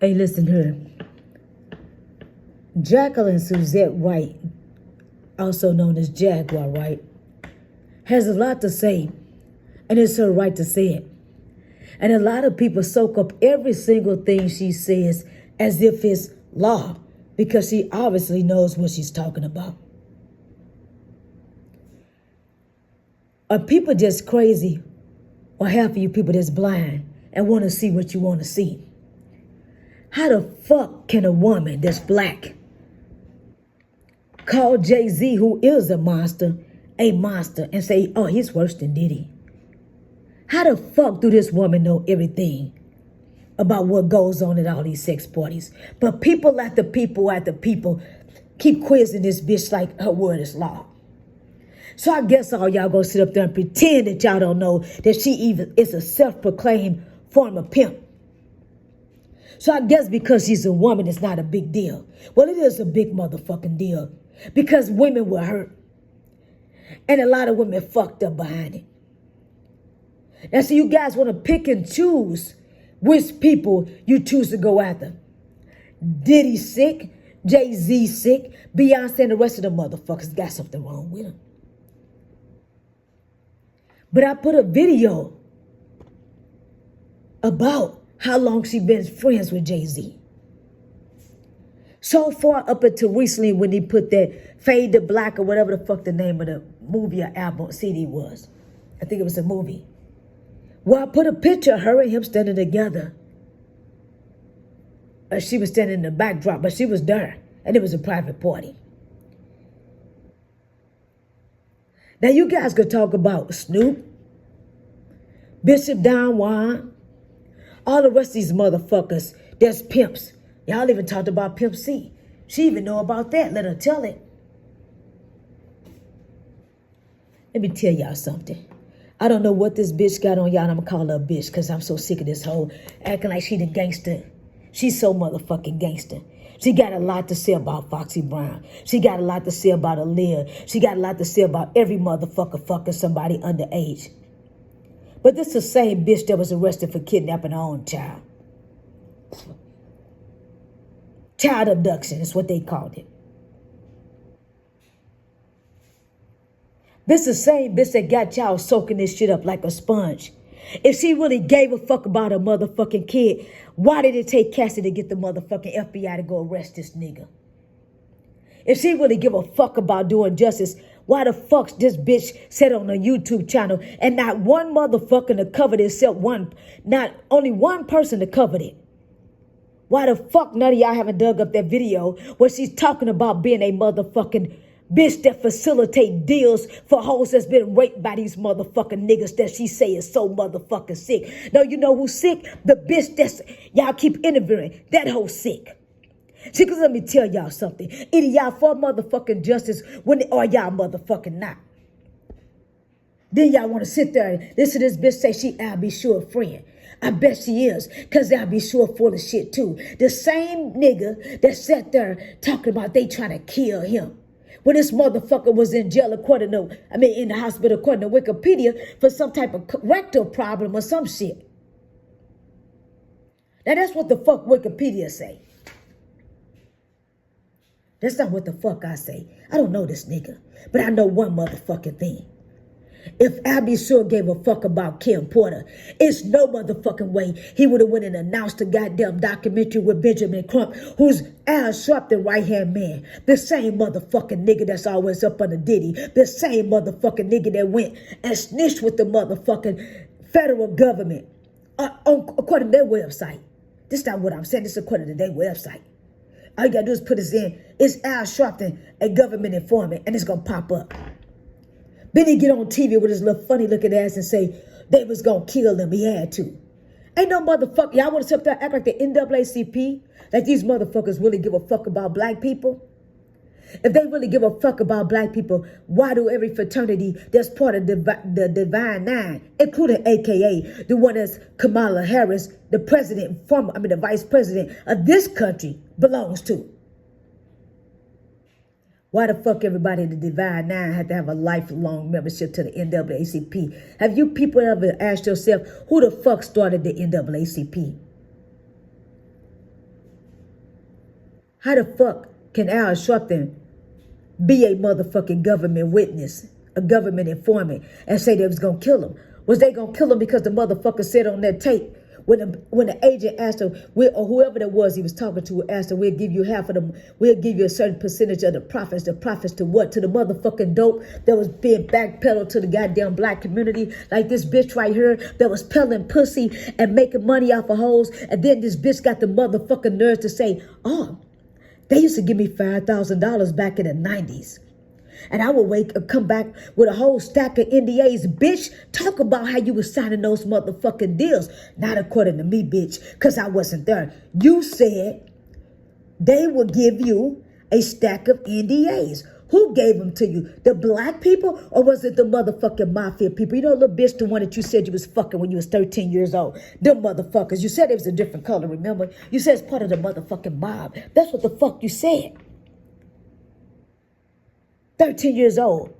Hey, listen here. Jacqueline Suzette Wright, also known as Jaguar, right, has a lot to say, and it's her right to say it. And a lot of people soak up every single thing she says as if it's law, because she obviously knows what she's talking about. Are people just crazy, or half of you people just blind and want to see what you want to see? How the fuck can a woman that's black call Jay-Z, who is a monster, and say, oh, he's worse than Diddy? How the fuck do this woman know everything about what goes on at all these sex parties? But people after people keep quizzing this bitch like her word is law. So I guess all y'all gonna sit up there and pretend that y'all don't know that she even is a self-proclaimed former pimp. So I guess because she's a woman, it's not a big deal. Well, it is a big motherfucking deal, because women were hurt. And a lot of women fucked up behind it. Now, so you guys want to pick and choose which people you choose to go after. Diddy sick, Jay-Z sick, Beyonce and the rest of the motherfuckers got something wrong with them. But I put a video about how long she been friends with Jay-Z. So far up until recently when he put that Fade to Black or whatever the fuck the name of the movie or album CD was. I think it was a movie. Well, I put a picture of her and him standing together. She was standing in the backdrop, but she was there. And it was a private party. Now you guys could talk about Snoop, Bishop Don Juan, all the rest of these motherfuckers. There's pimps. Y'all even talked about Pimp C. She even know about that. Let her tell it. Let me tell y'all something. I don't know what this bitch got on y'all, and I'm going to call her a bitch because I'm so sick of this whole acting like she the gangster. She's so motherfucking gangster. She got a lot to say about Foxy Brown. She got a lot to say about Aaliyah. She got a lot to say about every motherfucker fucking somebody underage. But this is the same bitch that was arrested for kidnapping her own child. Child abduction is what they called it. This is the same bitch that got y'all soaking this shit up like a sponge. If she really gave a fuck about her motherfucking kid, why did it take Cassie to get the motherfucking FBI to go arrest this nigga? If she really give a fuck about doing justice, why the fuck this bitch said on a YouTube channel and not one motherfucker to cover it except not only one person to cover it? Why the fuck none of y'all haven't dug up that video where she's talking about being a motherfucking bitch that facilitate deals for hoes that's been raped by these motherfucking niggas that she say is so motherfucking sick? No, you know who's sick? The bitch that's y'all keep interviewing. That hoe sick. See, cause let me tell y'all something. Either y'all for motherfucking justice or y'all motherfucking not. Then y'all want to sit there and listen to this bitch say she I'll be sure friend. I bet she is, because I'll be sure full of shit too. The same nigga that sat there talking about they trying to kill him. When this motherfucker was in jail in the hospital according to Wikipedia for some type of rectal problem or some shit. Now that's what the fuck Wikipedia say. That's not what the fuck I say. I don't know this nigga, but I know one motherfucking thing. If Abby Sure gave a fuck about Kim Porter, it's no motherfucking way he would have went and announced a goddamn documentary with Benjamin Crump, who's Al Sharpton right-hand man. The same motherfucking nigga that's always up under Diddy. The same motherfucking nigga that went and snitched with the motherfucking federal government. According to their website. This is not what I'm saying. This is according to their website. All you gotta do is put this in. It's Al Sharpton, a government informant, and it's gonna pop up. Then he get on TV with his little funny looking ass and say they was gonna kill him. He had to. Ain't no motherfucker. Y'all want to sit there and act like the NAACP? Like these motherfuckers really give a fuck about black people? If they really give a fuck about black people, why do every fraternity that's part of the Divine Nine, including AKA the one that's Kamala Harris, the vice president of this country, belongs to? Why the fuck everybody in the Divine Nine had to have a lifelong membership to the NAACP? Have you people ever asked yourself who the fuck started the NAACP? How the fuck can Al Sharpton be a motherfucking government witness, a government informant, and say they was gonna kill him? Was they gonna kill him because the motherfucker said on that tape when the agent asked him, or whoever that was he was talking to asked him, we'll give you half of them, we'll give you a certain percentage of the profits to what? To the motherfucking dope that was being backpedaled to the goddamn black community, like this bitch right here that was peddling pussy and making money off of hoes, and then this bitch got the motherfucking nerve to say, oh, they used to give me $5,000 back in the 90s. And I would come back with a whole stack of NDAs. Bitch, talk about how you was signing those motherfucking deals. Not according to me, bitch, because I wasn't there. You said they would give you a stack of NDAs. Who gave them to you? The black people, or was it the motherfucking mafia people? You know, little bitch, the one that you said you was fucking when you was 13 years old. Them motherfuckers. You said it was a different color, remember? You said it's part of the motherfucking mob. That's what the fuck you said. 13 years old.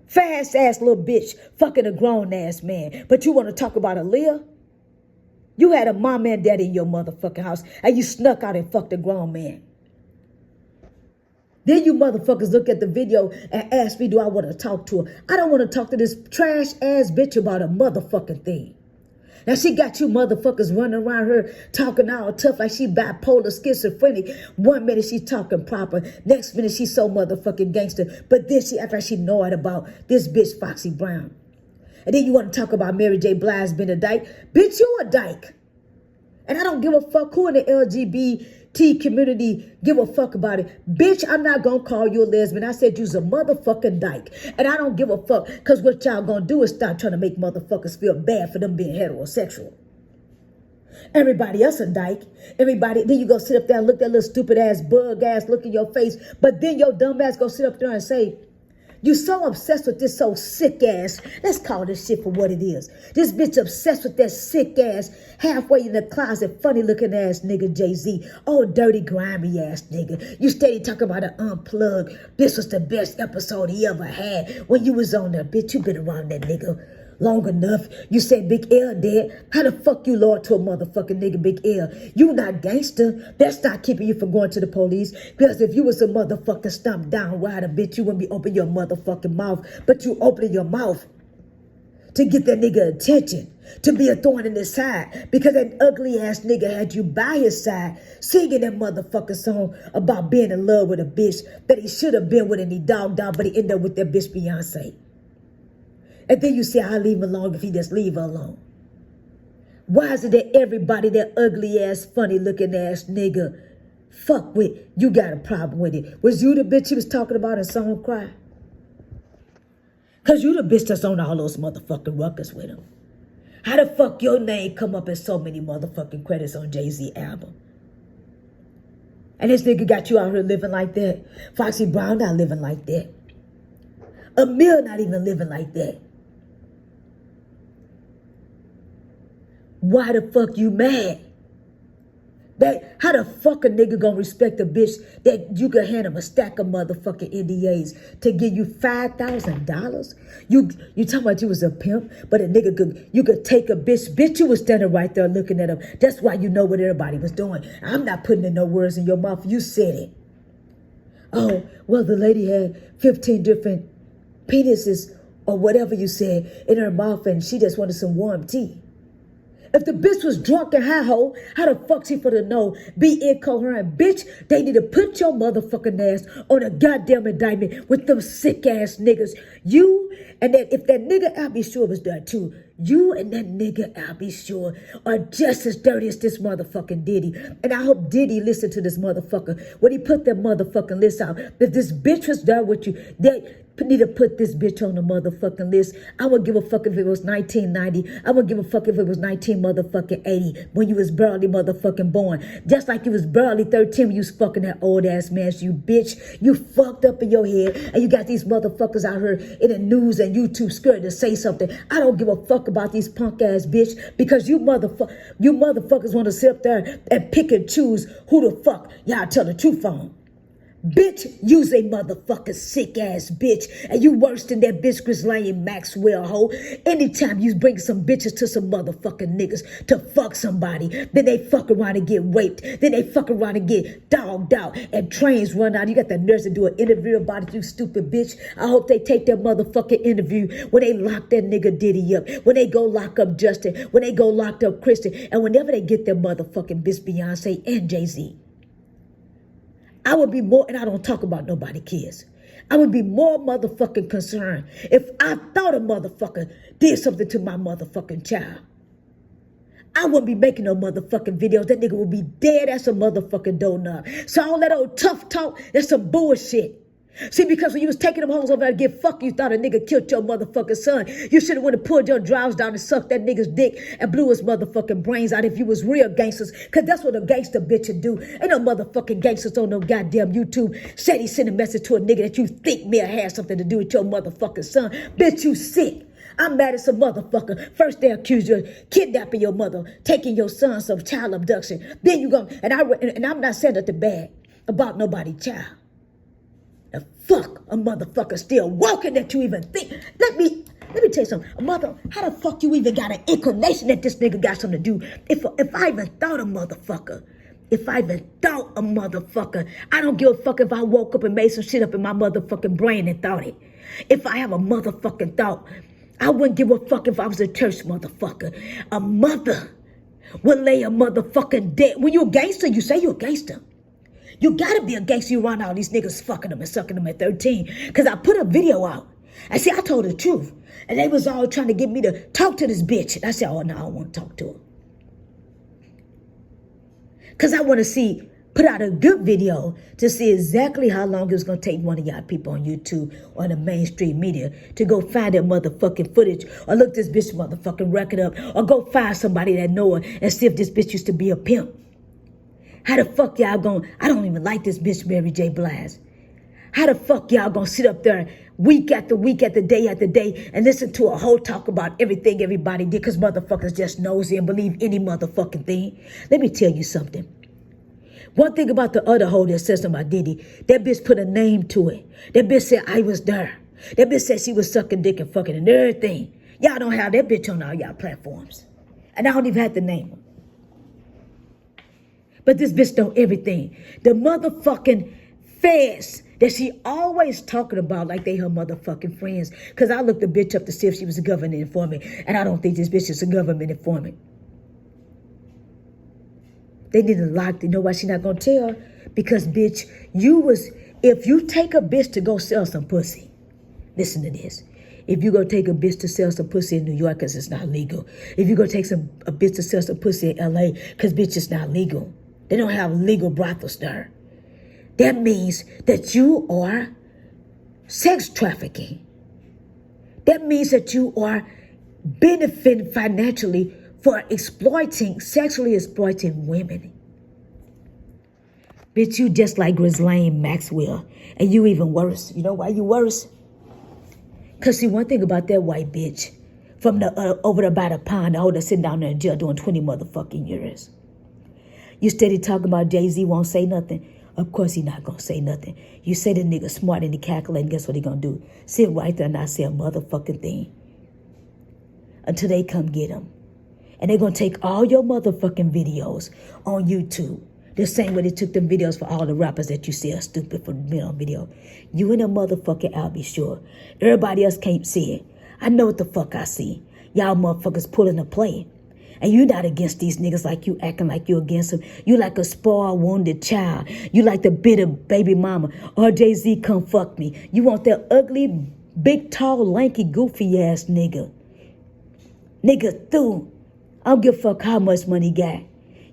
Fast ass little bitch fucking a grown ass man. But you want to talk about Aaliyah? You had a mom and daddy in your motherfucking house and you snuck out and fucked a grown man. Then you motherfuckers look at the video and ask me, do I want to talk to her? I don't want to talk to this trash ass bitch about a motherfucking thing. Now she got you motherfuckers running around her talking all tough like she bipolar, schizophrenic. 1 minute she's talking proper. Next minute she's so motherfucking gangster. But then she act like she know it about this bitch Foxy Brown. And then you want to talk about Mary J. Blige being a dyke. Bitch, you a dyke. And I don't give a fuck who in the LGBT community give a fuck about it. Bitch, I'm not going to call you a lesbian. I said you's a motherfucking dyke. And I don't give a fuck because what y'all going to do is start trying to make motherfuckers feel bad for them being heterosexual. Everybody else a dyke. Everybody, then you go sit up there and look that little stupid ass bug ass look in your face. But then your dumb ass go sit up there and say, you so obsessed with this so sick ass. Let's call this shit for what it is. This bitch obsessed with that sick ass, halfway in the closet, funny looking ass nigga Jay-Z. Oh, dirty, grimy ass nigga. You steady talking about an unplug. This was the best episode he ever had. When you was on there, bitch, you been around that nigga long enough. You said Big L dead. How the fuck you loyal to a motherfucking nigga Big L? You not gangster. That's not keeping you from going to the police. Because if you was a motherfucking stomp down rider, bitch, you wouldn't be opening your motherfucking mouth. But you opening your mouth to get that nigga attention. To be a thorn in his side. Because that ugly ass nigga had you by his side singing that motherfucking song about being in love with a bitch that he should have been with and he dogged out, but he ended up with that bitch Beyonce. And then you say, I'll leave him alone if he just leave her alone. Why is it that everybody, that ugly ass, funny looking ass nigga, fuck with, you got a problem with it? Was you the bitch he was talking about in Song Cry? Because you the bitch that's on all those motherfucking ruckus with him. How the fuck your name come up in so many motherfucking credits on Jay-Z album? And this nigga got you out here living like that. Foxy Brown not living like that. Emil not even living like that. Why the fuck you mad? How the fuck a nigga gonna respect a bitch that you can hand him a stack of motherfucking NDAs to give you $5,000? You talking about you was a pimp, but a nigga you could take a bitch. Bitch, you was standing right there looking at him. That's why you know what everybody was doing. I'm not putting in no words in your mouth. You said it. Oh, well, the lady had 15 different penises or whatever you said in her mouth and she just wanted some warm tea. If the bitch was drunk and high-ho, how the fuck she for to know? Be incoherent, bitch. They need to put your motherfucking ass on a goddamn indictment with them sick-ass niggas. You and that, if that nigga I'll be sure was there too. You and that nigga I'll be sure are just as dirty as this motherfucking Diddy. And I hope Diddy listened to this motherfucker when he put that motherfucking list out. If this bitch was there with you, they need to put this bitch on the motherfucking list. I would give a fuck if it was 1990. I would give a fuck if it was 1980 when you was barely motherfucking born. Just like you was barely 13 when you was fucking that old ass man. You bitch. You fucked up in your head and you got these motherfuckers out here in the news and YouTube scared to say something. I don't give a fuck about these punk ass bitch because you motherfuckers want to sit up there and pick and choose who the fuck y'all tell the truth on. Bitch, you's a motherfucking sick ass bitch. And you worse than that bitch Ghislaine Maxwell hoe. Anytime you bring some bitches to some motherfucking niggas to fuck somebody, then they fuck around and get raped. Then they fuck around and get dogged out. And trains run out. You got the nerves to do an interview about it, you stupid bitch. I hope they take that motherfucking interview when they lock that nigga Diddy up. When they go lock up Justin. When they go lock up Kristen. And whenever they get their motherfucking bitch Beyonce and Jay-Z. I would be more, and I don't talk about nobody kids. I would be more motherfucking concerned if I thought a motherfucker did something to my motherfucking child. I wouldn't be making no motherfucking videos. That nigga would be dead as a motherfucking donut. So all that old tough talk, that's some bullshit. See, because when you was taking them hoes over there to get fucked, you thought a nigga killed your motherfucking son. You should have went and pulled your drawers down and sucked that nigga's dick and blew his motherfucking brains out if you was real gangsters. Because that's what a gangster bitch would do. Ain't no motherfucking gangsters on no goddamn YouTube said he sent a message to a nigga that you think may have had something to do with your motherfucking son. Bitch, you sick. I'm mad as a motherfucker. First they accuse you of kidnapping your mother, taking your son, some child abduction. Then you go, and I'm not saying nothing bad about nobody's child. The fuck a motherfucker still walking that you even think. Let me tell you something. A mother, how the fuck you even got an inclination that this nigga got something to do? If I even thought a motherfucker, I don't give a fuck if I woke up and made some shit up in my motherfucking brain and thought it. If I have a motherfucking thought, I wouldn't give a fuck if I was a church motherfucker. A mother would lay a motherfucking dead. When you're a gangster, you say you're a gangster. You gotta be a gangster. You run all these niggas fucking them and sucking them at 13. Because I put a video out. I see, I told the truth. And they was all trying to get me to talk to this bitch. And I said, oh, no, I don't want to talk to her. Because I want to put out a good video to see exactly how long it's going to take one of y'all people on YouTube or in the mainstream media to go find that motherfucking footage or look this bitch motherfucking record up or go find somebody that know her and see if this bitch used to be a pimp. How the fuck y'all gonna, I don't even like this bitch Mary J. Blige. How the fuck y'all gonna sit up there week after week after day and listen to a whole talk about everything everybody did because motherfuckers just nosy and believe any motherfucking thing? Let me tell you something. One thing about the other hoe that says something about Diddy, that bitch put a name to it. That bitch said, I was there. That bitch said she was sucking dick and fucking and everything. Y'all don't have that bitch on all y'all platforms. And I don't even have to name her. But this bitch know everything. The motherfucking feds that she always talking about like they her motherfucking friends. Because I looked the bitch up to see if she was a government informant. And I don't think this bitch is a government informant. They need to lock, you know why she not going to tell? Because, bitch, if you take a bitch to go sell some pussy, listen to this. If you go take a bitch to sell some pussy in New York because it's not legal. If you go take a bitch to sell some pussy in L.A. because, bitch, it's not legal. They don't have legal brothels there. That means that you are sex trafficking. That means that you are benefiting financially for sexually exploiting women. Bitch, you just like Ghislaine Maxwell. And you even worse. You know why you worse? Because see, one thing about that white bitch from the over there by the pond, the older sitting down there in jail doing 20 motherfucking years. You steady talking about Jay-Z won't say nothing. Of course he not going to say nothing. You say the nigga smart and he calculating, guess what he going to do? Sit right there and not say a motherfucking thing. Until they come get him. And they're going to take all your motherfucking videos on YouTube. The same way they took them videos for all the rappers that you see are stupid for being on video. You and a motherfucking I'll be sure. Everybody else can't see it. I know what the fuck I see. Y'all motherfuckers pulling a play. And you not against these niggas like you acting like you against them. You like a spoiled, wounded child. You like the bitter baby mama. Or Jay-Z come fuck me. You want that ugly, big, tall, lanky, goofy ass nigga. Nigga through. I don't give a fuck how much money he got.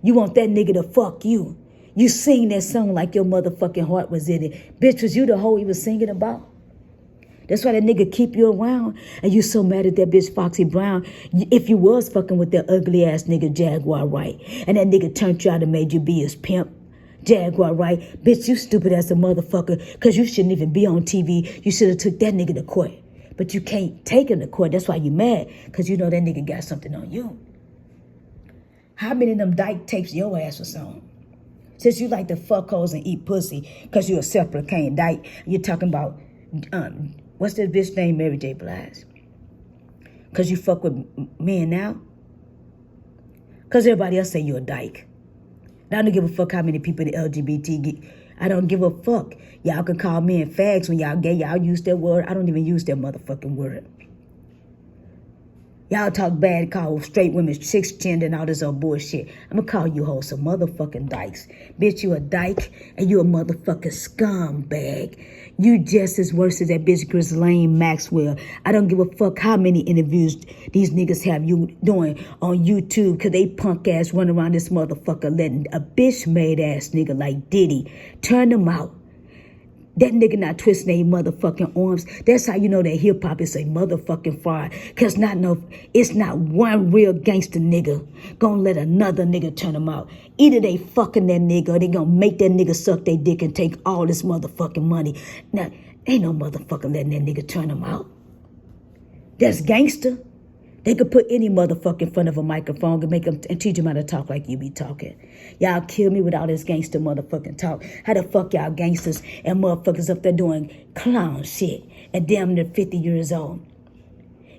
You want that nigga to fuck you. You sing that song like your motherfucking heart was in it. Bitch, was you the hoe he was singing about? That's why that nigga keep you around. And you so mad at that bitch Foxy Brown. If you was fucking with that ugly ass nigga Jaguar Wright. And that nigga turned you out and made you be his pimp. Jaguar Wright. Bitch, you stupid as a motherfucker. Because you shouldn't even be on TV. You should have took that nigga to court. But you can't take him to court. That's why you mad. Because you know that nigga got something on you. How many of them dyke tapes your ass was on? Since you like to fuck hoes and eat pussy because you a self-proclaimed dyke, you're talking about, what's that bitch name, Mary J. Blige? Because you fuck with men now? Because everybody else say you're a dyke. I don't give a fuck how many people the LGBT get. I don't give a fuck. Y'all can call men fags when y'all gay. Y'all use that word. I don't even use that motherfucking word. Y'all talk bad, call straight women cisgender and all this old bullshit. I'm gonna call you hoes some motherfucking dykes. Bitch, you a dyke and you a motherfucking scumbag. You just as worse as that bitch Ghislaine Maxwell. I don't give a fuck how many interviews these niggas have you doing on YouTube, cause they punk ass run around this motherfucker letting a bitch made ass nigga like Diddy turn them out. That nigga not twisting their motherfucking arms. That's how you know that hip hop is a motherfucking fraud. Cause it's not one real gangster nigga gonna let another nigga turn them out. Either they fucking that nigga or they gonna make that nigga suck their dick and take all this motherfucking money. Now, ain't no motherfucker letting that nigga turn them out. That's gangster. They could put any motherfucker in front of a microphone and make them and teach them how to talk like you be talking. Y'all kill me with all this gangster motherfucking talk. How the fuck y'all gangsters and motherfuckers up there doing clown shit at damn near 50 years old?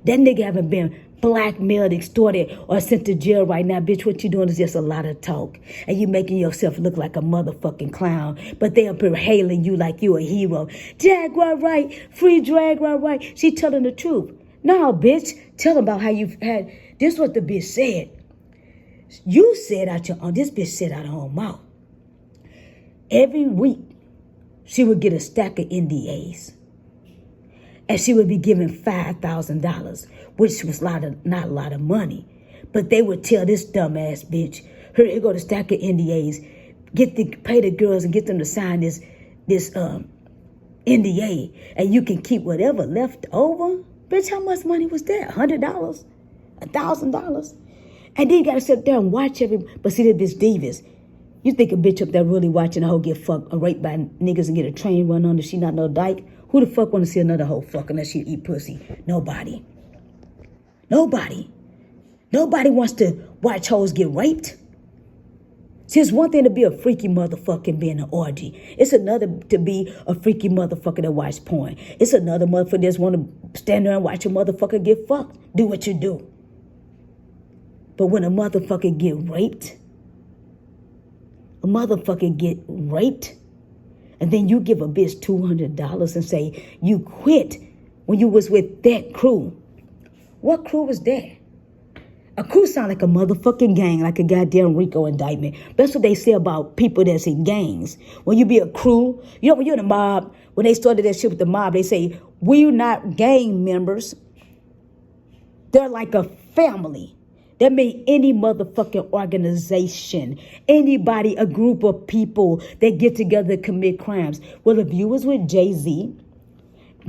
That nigga haven't been blackmailed, extorted, or sent to jail right now. Bitch, what you doing is just a lot of talk. And you making yourself look like a motherfucking clown. But they up here hailing you like you a hero. Jaguar right, free Jaguar right. She telling the truth. No, bitch, tell them about how you've had, this is what the bitch said. You said out your own, this bitch said out her own mouth. Every week, she would get a stack of NDAs. And she would be given $5,000, which was not a lot of money. But they would tell this dumbass bitch, here go the stack of NDAs, pay the girls and get them to sign this NDA, and you can keep whatever left over. Bitch, how much money was that? $100? $1,000? And then you gotta sit there and watch but see, this bitch divas. You think a bitch up there really watching a hoe get fucked or raped by niggas and get a train run on if she not no dyke? Who the fuck wanna see another hoe fuck unless she eat pussy? Nobody. Nobody wants to watch hoes get raped. See, it's one thing to be a freaky motherfucker and be in an orgy. It's another to be a freaky motherfucker that watch porn. It's another motherfucker that just want to stand there and watch a motherfucker get fucked. Do what you do. But when a motherfucker get raped, and then you give a bitch $200 and say you quit when you was with that crew. What crew was that? A crew sound like a motherfucking gang, like a goddamn RICO indictment. That's what they say about people that's in gangs. When you be a crew, you know, when you're in a mob, when they started that shit with the mob, they say, we're not gang members. They're like a family. That means any motherfucking organization, anybody, a group of people that get together to commit crimes. Well, if you was with Jay-Z,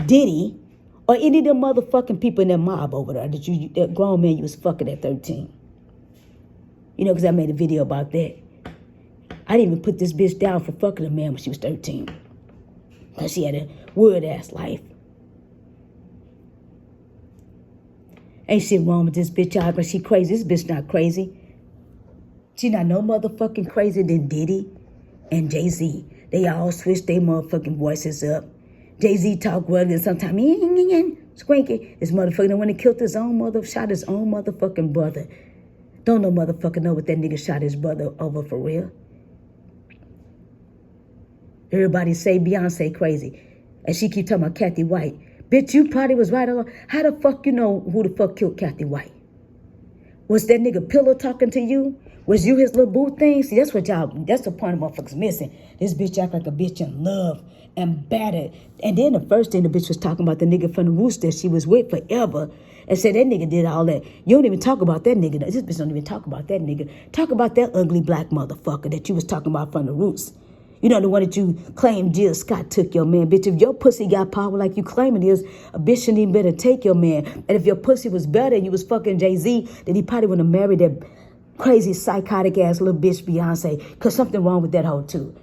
Diddy, or any of them motherfucking people in that mob over there that grown man you was fucking at 13. You know, because I made a video about that. I didn't even put this bitch down for fucking a man when she was 13. Because she had a weird-ass life. Ain't shit wrong with this bitch out, but she crazy. This bitch not crazy. She not no motherfucking crazy than Diddy and Jay-Z. They all switch their motherfucking voices up. Jay-Z talk well and sometimes squinky. This motherfucker, the one that killed his own shot his own motherfucking brother. Don't no motherfucker know what that nigga shot his brother over for real. Everybody say Beyonce crazy. And she keep talking about Kathy White. Bitch, you probably was right on. How the fuck you know who the fuck killed Kathy White? Was that nigga Pillow talking to you? Was you his little boo thing? See, that's the part of motherfuckers missing. This bitch act like a bitch in love and battered. And then the first thing the bitch was talking about the nigga from the Roost that she was with forever and said that nigga did all that. You don't even talk about that nigga. This bitch don't even talk about that nigga. Talk about that ugly black motherfucker that you was talking about from the Roost. You know, the one that you claimed Jill Scott took your man. Bitch, if your pussy got power like you claim it is, a bitch shouldn't even better take your man. And if your pussy was better and you was fucking Jay-Z, then he probably would have married that crazy psychotic ass little bitch Beyonce. Because something wrong with that hoe too.